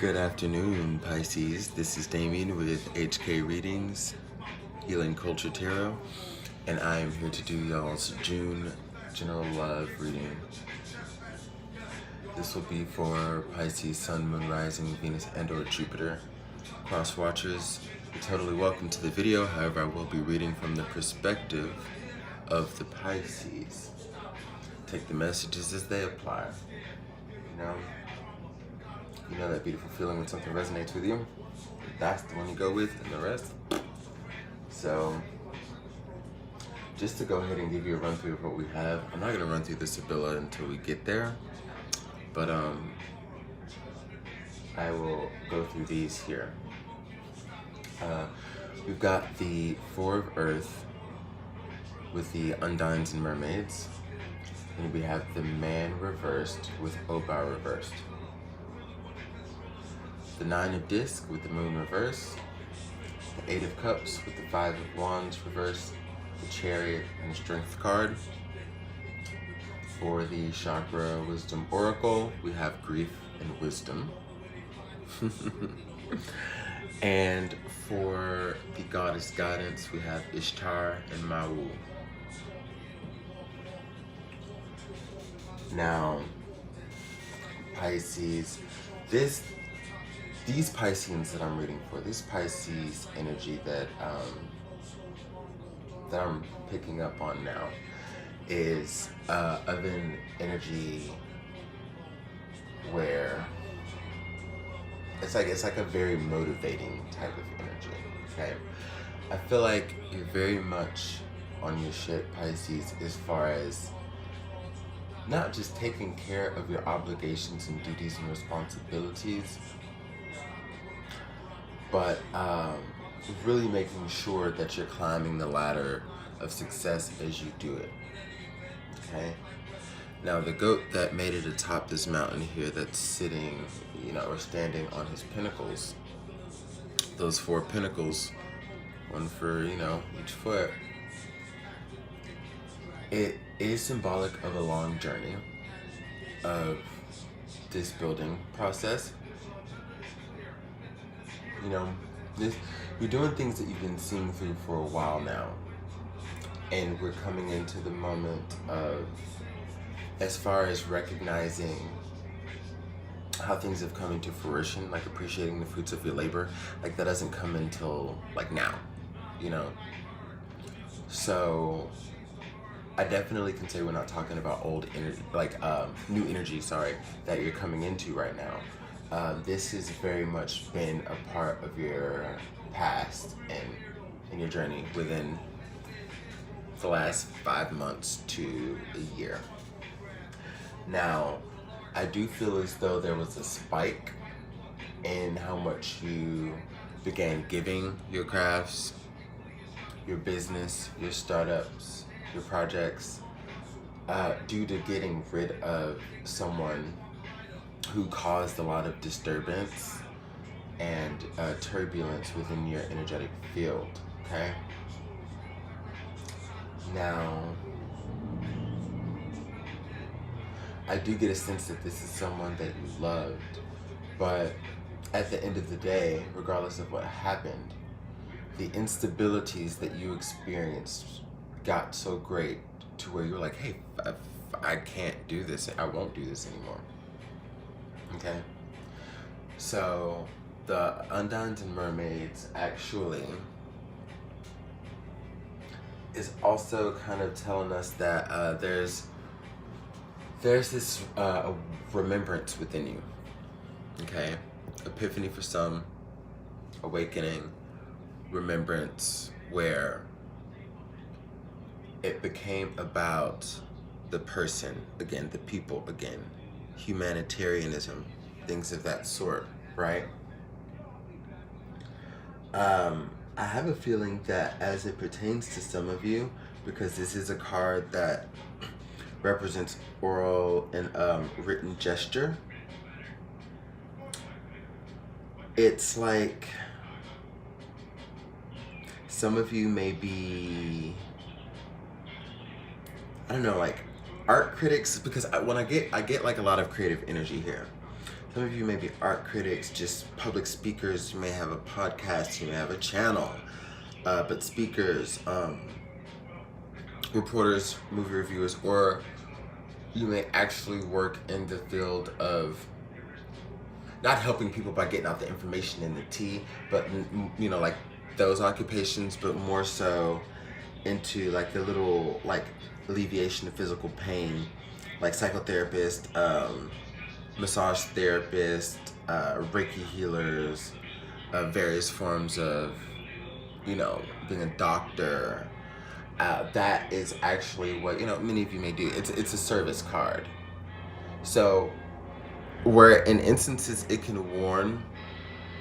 Good afternoon, Pisces. This is Damien with HK Readings, Healing Culture Tarot, and I am here to do y'all's June General Love reading. This will be for Pisces, Sun, Moon, Rising, Venus, and or Jupiter. Cross watchers, you're totally welcome to the video. However, I will be reading from the perspective of the Pisces. Take the messages as they apply. You know that beautiful feeling when something resonates with you? That's the one you go with, and the rest. So, just to go ahead and give you a run through of what we have. I'm not gonna run through the Sibylla until we get there, but I will go through these here. We've got the Four of Earth with the Undines and Mermaids, and we have the Man reversed with Obao reversed. The Nine of Discs with the Moon reversed, the Eight of Cups with the Five of Wands reversed, the Chariot and the Strength card. For the Chakra Wisdom Oracle, we have Grief and Wisdom. And for the Goddess Guidance, we have Ishtar and Mawu. Now, Pisces, these Pisceans that I'm reading for, this Pisces energy that I'm picking up on now is of an energy where it's like a very motivating type of energy. Okay, I feel like you're very much on your shit, Pisces, as far as not just taking care of your obligations and duties and responsibilities, but really making sure that you're climbing the ladder of success as you do it. Okay? Now, the goat that made it atop this mountain here that's sitting, or standing on his pinnacles, those four pinnacles, one for, each foot, it is symbolic of a long journey of this building process. You're doing things that you've been seeing through for a while now, and we're coming into the moment of, as far as recognizing how things have come into fruition, like appreciating the fruits of your labor, like that doesn't come until like now, So I definitely can say we're not talking about old energy, like new energy, that you're coming into right now. This has very much been a part of your past and in your journey within the last 5 months to a year. Now, I do feel as though there was a spike in how much you began giving your crafts, your business, your startups, your projects, due to getting rid of someone who caused a lot of disturbance and turbulence within your energetic field, okay? Now, I do get a sense that this is someone that you loved, but at the end of the day, regardless of what happened, the instabilities that you experienced got so great to where you're like, hey, I can't do this, I won't do this anymore. Okay, so the Undines and Mermaids actually is also kind of telling us that there's this remembrance within you. Okay, epiphany for some, awakening, remembrance, where it became about the person again, the people again, humanitarianism, things of that sort, right? I have a feeling that as it pertains to some of you, because this is a card that represents oral and written gesture, it's like some of you may be, I don't know, like art critics, because when I get like a lot of creative energy here. Some of you may be art critics, just public speakers. You may have a podcast, you may have a channel, but speakers, reporters, movie reviewers, or you may actually work in the field of not helping people by getting out the information in the tea, but you know, like those occupations, but more so into like the little like alleviation of physical pain, like psychotherapist, massage therapist, Reiki healers, various forms of, you know, being a doctor. That is actually what, you know, many of you may do. It's a service card. So where in instances it can warn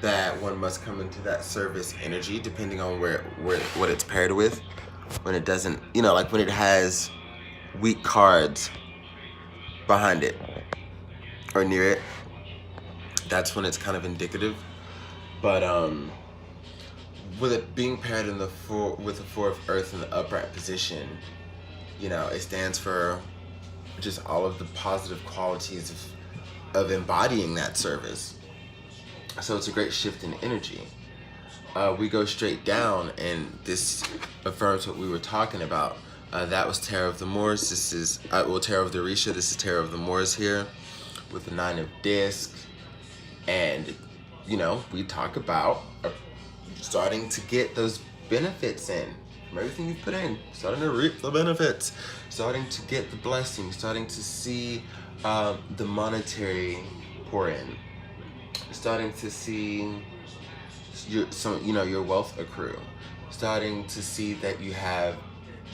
that one must come into that service energy, depending on where what it's paired with. When it doesn't, you know, like when it has weak cards behind it or near it, that's when it's kind of indicative. But with it being paired in with the Four of Earth in the upright position, you know, it stands for just all of the positive qualities of embodying that service. So it's a great shift in energy. We go straight down, and this affirms what we were talking about. That was Tarot of the Moors. This is, Tarot of the Orisha. This is Tarot of the Moors here with the Nine of Discs. And, you know, we talk about starting to get those benefits in from everything you put in, starting to reap the benefits, starting to get the blessings, starting to see the monetary pour in, starting to see your wealth accrue, starting to see that you have,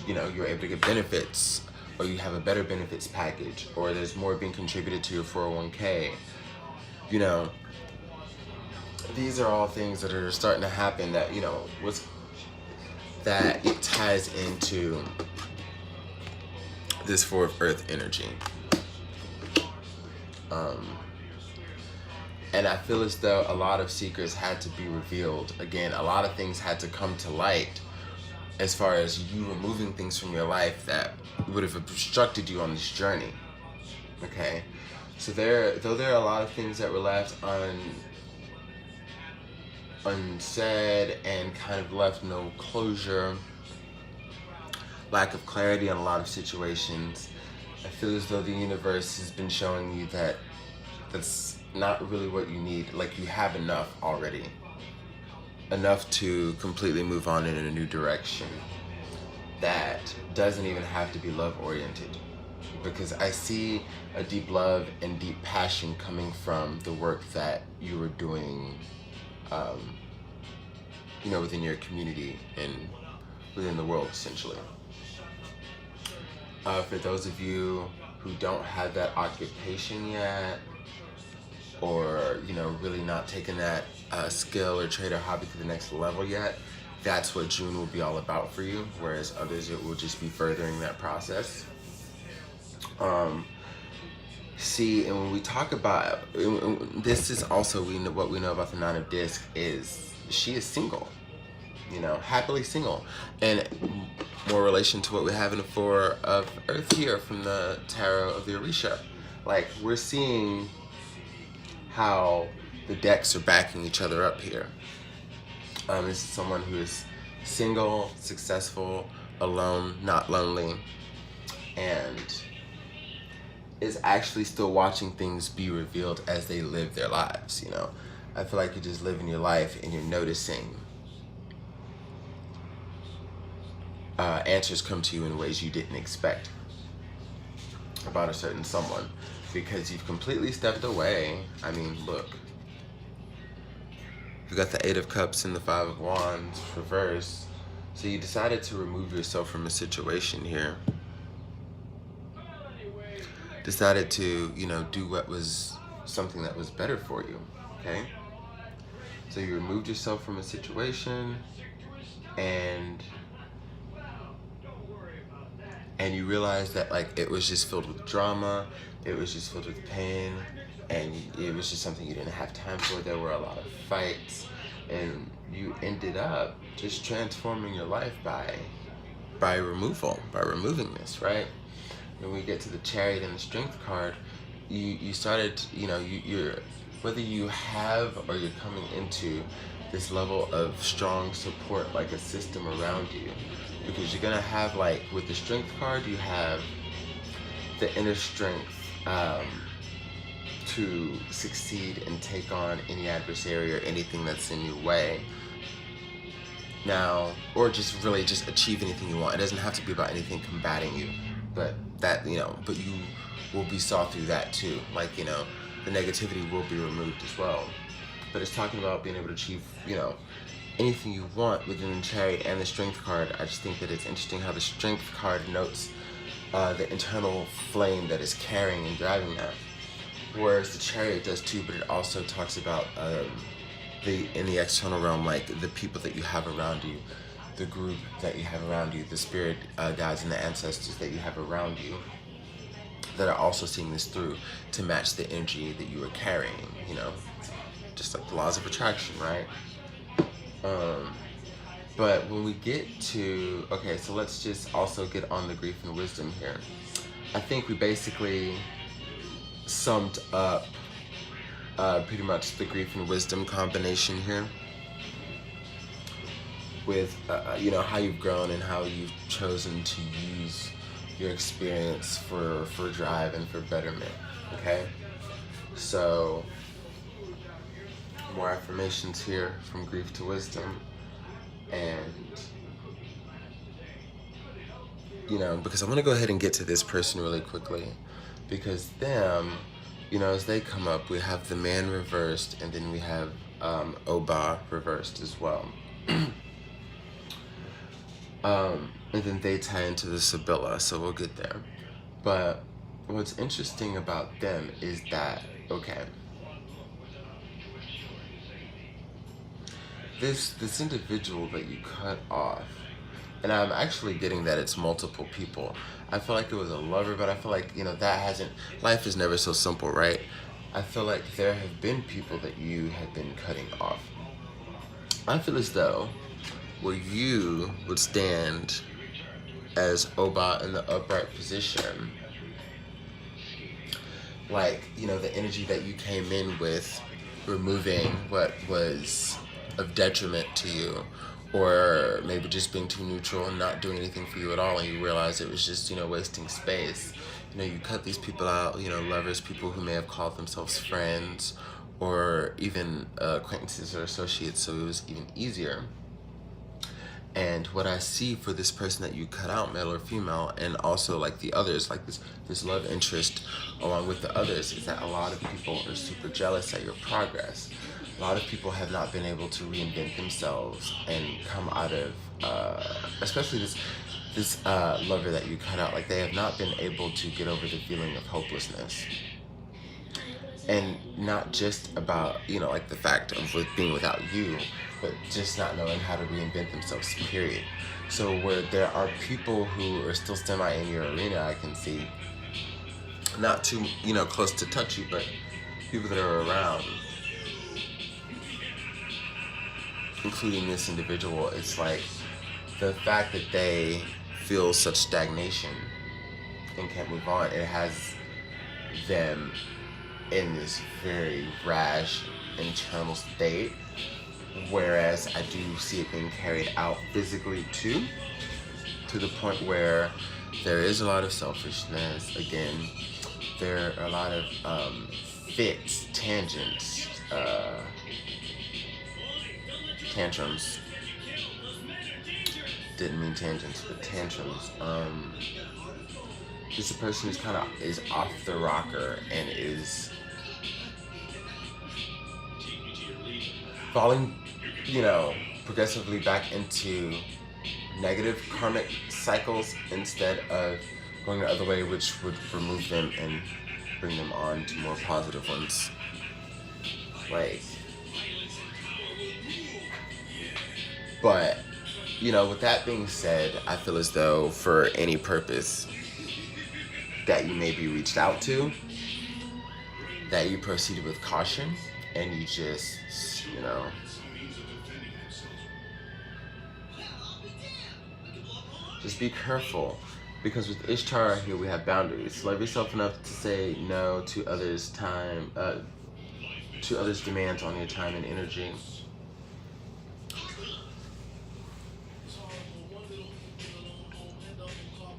you know, you're able to get benefits, or you have a better benefits package, or there's more being contributed to your 401k. You know, these are all things that are starting to happen that, you know, that it ties into this Four of Earth energy. And I feel as though a lot of secrets had to be revealed. Again, a lot of things had to come to light as far as you removing things from your life that would have obstructed you on this journey. Okay? So though there are a lot of things that were left unsaid and kind of left no closure, lack of clarity on a lot of situations, I feel as though the universe has been showing you that that's not really what you need. Like, you have enough already. Enough to completely move on in a new direction that doesn't even have to be love-oriented. Because I see a deep love and deep passion coming from the work that you were doing, you know, within your community and within the world, essentially. For those of you who don't have that occupation yet, or, you know, really not taking that skill or trade or hobby to the next level yet, that's what June will be all about for you, whereas others, it will just be furthering that process. See, and when we talk about, this is also what we know about the Nine of Discs is she is single, you know, happily single. And more relation to what we have in the Four of Earth here from the Tarot of the Orisha. Like, we're seeing how the decks are backing each other up here. This is someone who is single, successful, alone, not lonely, and is actually still watching things be revealed as they live their lives, you know. I feel like you're just living your life and you're noticing answers come to you in ways you didn't expect about a certain someone, because you've completely stepped away. I mean, look, you got the Eight of Cups and the Five of Wands reverse. So you decided to remove yourself from a situation here. Decided to, you know, do what was something that was better for you, okay? So you removed yourself from a situation, and you realized that, like, it was just filled with drama, it was just filled with pain, and it was just something you didn't have time for. There were a lot of fights, and you ended up just transforming your life by removing this, right? When we get to the Chariot and the Strength card, you started, you know, whether you have or you're coming into this level of strong support, like a system around you, because you're gonna have, like with the Strength card, you have the inner strength to succeed and take on any adversary or anything that's in your way. Now, or just really just achieve anything you want. It doesn't have to be about anything combating you, but that, but you will be saw through that too. Like, the negativity will be removed as well. But it's talking about being able to achieve, anything you want within the Chariot and the Strength card. I just think that it's interesting how the Strength card notes the internal flame that is carrying and driving that. Whereas the Chariot does too, but it also talks about in the external realm, like the people that you have around you, the group that you have around you, the spirit guides and the ancestors that you have around you, that are also seeing this through to match the energy that you are carrying, just like the laws of attraction, right? But when we get to, okay, so let's just also get on the grief and wisdom here. I think we basically summed up pretty much the grief and wisdom combination here with, how you've grown and how you've chosen to use your experience for drive and for betterment, okay? So, more affirmations here from grief to wisdom. And, because I want to go ahead and get to this person really quickly, because them, as they come up, we have the Man reversed, and then we have Oba reversed as well. And then they tie into the Sibylla, so we'll get there. But what's interesting about them is that, okay, this individual that you cut off, and I'm actually getting that it's multiple people. I feel like it was a lover, but I feel like, life is never so simple, right? I feel like there have been people that you have been cutting off. I feel as though where you would stand as Oba in the upright position, like, the energy that you came in with, removing what was of detriment to you, or maybe just being too neutral and not doing anything for you at all, and you realize it was just, wasting space. You cut these people out, lovers, people who may have called themselves friends, or even acquaintances or associates, so it was even easier. And what I see for this person that you cut out, male or female, and also like the others, like this love interest along with the others, is that a lot of people are super jealous at your progress. A lot of people have not been able to reinvent themselves and come out of, especially this lover that you cut out, like they have not been able to get over the feeling of hopelessness. And not just about, like the fact of being without you, but just not knowing how to reinvent themselves, period. So where there are people who are still semi in your arena, I can see, not too, close to touch you, but people that are around, including this individual, it's like the fact that they feel such stagnation and can't move on, it has them in this very rash internal state, whereas I do see it being carried out physically too, to the point where there is a lot of selfishness. Again, there are a lot of fits, tangents, tantrums. Didn't mean tangents, but tantrums. This is a person who's kind of is off the rocker and is falling, progressively back into negative karmic cycles instead of going the other way, which would remove them and bring them on to more positive ones. Like, but, with that being said, I feel as though for any purpose that you may be reached out to, that you proceeded with caution and you just, just be careful, because with Ishtar here we have boundaries. Love yourself enough to say no to others' time, to others' demands on your time and energy.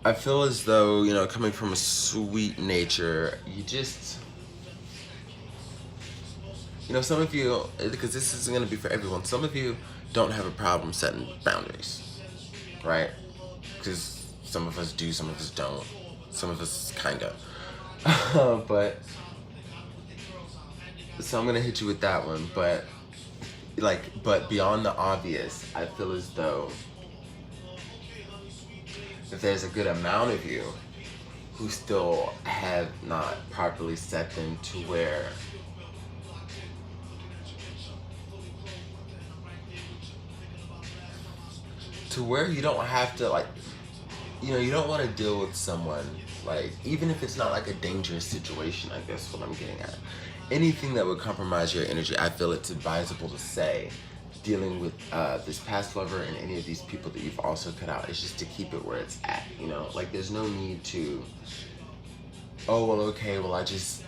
I feel as though, you know, coming from a sweet nature, you just, you know, some of you, because this is going to be for everyone, some of you don't have a problem setting boundaries, right? Because some of us do, some of us don't, some of us kind of. But, so I'm going to hit you with that one, but, like, but beyond the obvious, I feel as though if there's a good amount of you who still have not properly set them to where you don't have to, like, you know, you don't want to deal with someone, like, even if it's not like a dangerous situation, I guess what I'm getting at. Anything that would compromise your energy, I feel it's advisable to say, dealing with this past lover and any of these people that you've also cut out, is just to keep it where it's at, you know? Like, there's no need to, oh, well, okay, well, I just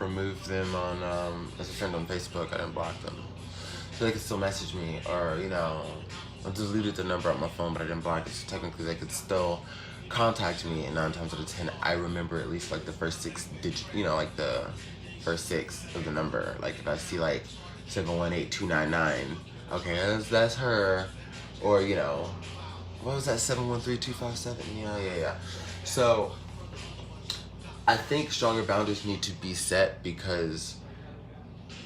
remove them on, as a friend on Facebook, I didn't block them. So they could still message me, or, you know, I deleted the number on my phone, but I didn't block it, so technically they could still contact me, and 9 times out of 10, I remember at least, like, the first 6 digits, you know, like, the first 6 of the number. Like, if I see, like, 718299, okay, that's her, or, you know, what was that, 713257, yeah. So, I think stronger boundaries need to be set, because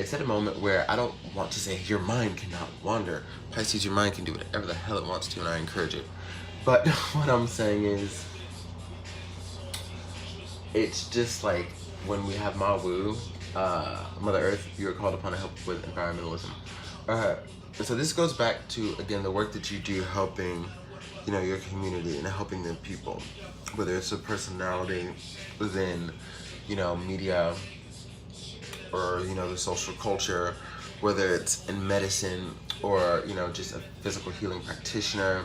it's at a moment where I don't want to say your mind cannot wander. Pisces, your mind can do whatever the hell it wants to, and I encourage it. But what I'm saying is, it's just like when we have Mawu, Mother Earth, you are called upon to help with environmentalism. So this goes back to, again, the work that you do helping, you know, your community and helping the people, whether it's a personality within, you know, media, or, you know, the social culture, whether it's in medicine, or, you know, just a physical healing practitioner,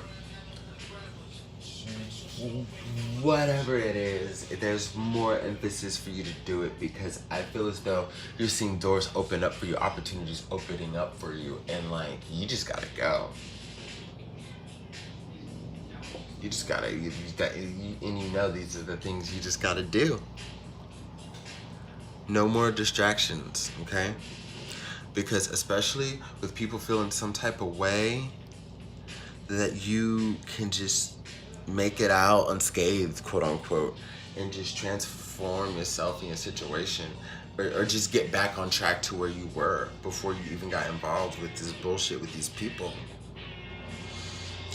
whatever it is, there's more emphasis for you to do it, because I feel as though you're seeing doors open up for you, opportunities opening up for you, and, like, you just gotta go. You just gotta, and you know these are the things you just gotta do. No more distractions, okay? Because especially with people feeling some type of way, that you can just make it out unscathed, quote unquote, and just transform yourself in your situation, or just get back on track to where you were before you even got involved with this bullshit with these people.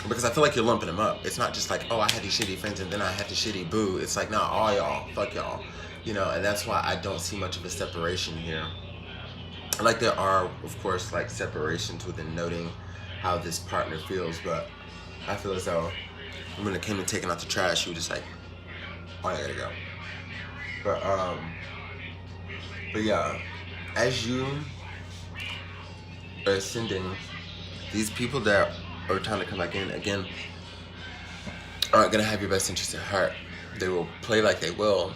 Because I feel like you're lumping them up. It's not just like, oh, I had these shitty friends and then I had the shitty boo. It's like, nah, all y'all, fuck y'all. You know, and that's why I don't see much of a separation here. Like, there are, of course, like, separations within noting how this partner feels, but I feel as though when it came to taking out the trash, you were just like, oh, I gotta go. But yeah, as you are ascending, these people that are trying to come back in, again, aren't gonna have your best interest at heart. They will play like they will,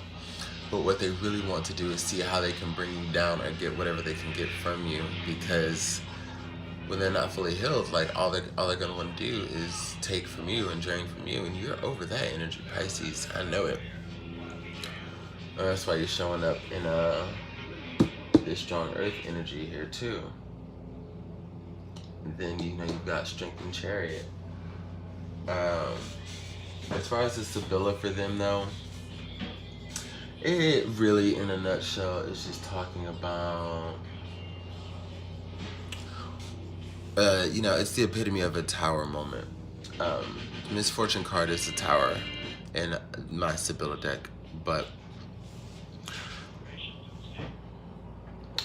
but what they really want to do is see how they can bring you down or get whatever they can get from you, because when they're not fully healed, like, all they're gonna want to do is take from you and drain from you, and you're over that energy, Pisces. I know it. And that's why you're showing up in this strong Earth energy here too. And then, you know, you've got Strength and Chariot. As far as the Sibylla for them, though, it really, in a nutshell, is just talking about, you know, it's the epitome of a tower moment. Misfortune card is the tower in my Sibylla deck, but,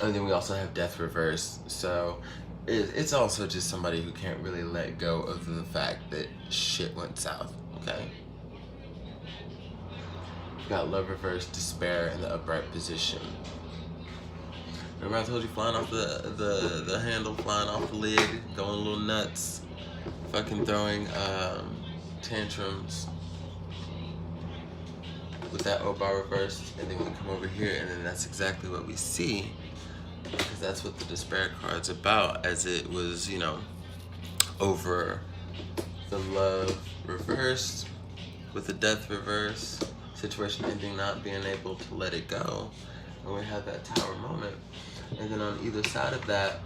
and then we also have Death Reverse, so it's also just somebody who can't really let go of the fact that shit went south, okay? We've got Love Reverse, Despair in the upright position. Remember I told you, flying off the handle, flying off the lid, going a little nuts, fucking throwing tantrums with that O-bar reversed, and then we come over here, and then that's exactly what we see, because that's what the despair card's about, as it was, you know, over the love reversed with the death reverse, situation ending, not being able to let it go, and we have that Tower moment. And then on either side of that,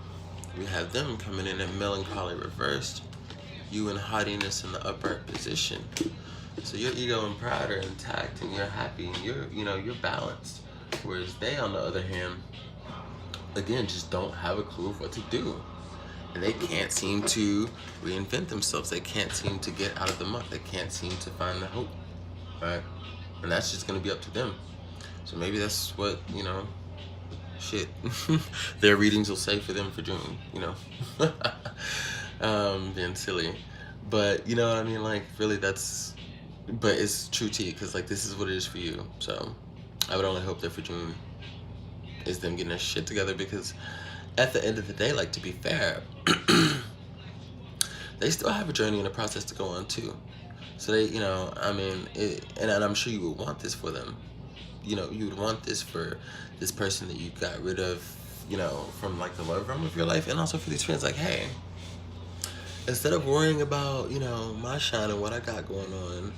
we have them coming in at melancholy reversed, you in haughtiness in the upright position. So your ego and pride are intact, and you're happy, and you're balanced. Whereas they, on the other hand, again, just don't have a clue of what to do. And they can't seem to reinvent themselves. They can't seem to get out of the muck. They can't seem to find the hope, right? And that's just gonna be up to them. So maybe that's what, you know, shit, their readings will say for them for June, you know? Being silly. But, you know what I mean? Like, really, that's, but it's true tea, because, like, this is what it is for you. So I would only hope that for June is them getting their shit together, because at the end of the day, like, to be fair, they still have a journey and a process to go on too. So they, you know, I mean, and I'm sure you would want this for them. You know, you would want this for this person that you got rid of, you know, from, like, the love realm of your life, and also for these friends, like, hey, instead of worrying about, you know, my shine and what I got going on,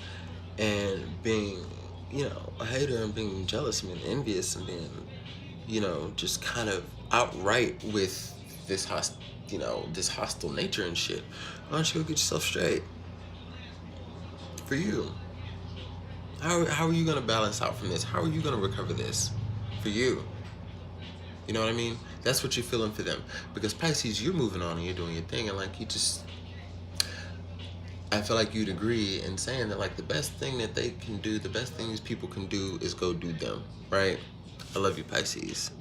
and being, you know, a hater and being jealous and being envious and being, you know, just kind of outright with this this hostile nature and shit, why don't you go get yourself straight? For you. How are you gonna balance out from this? How are you gonna recover this? For you. You know what I mean? That's what you're feeling for them. Because Pisces, you're moving on and you're doing your thing, and, like, you just, I feel like you'd agree in saying that, like, the best thing that they can do, the best things people can do is go do them, right? I love you, Pisces.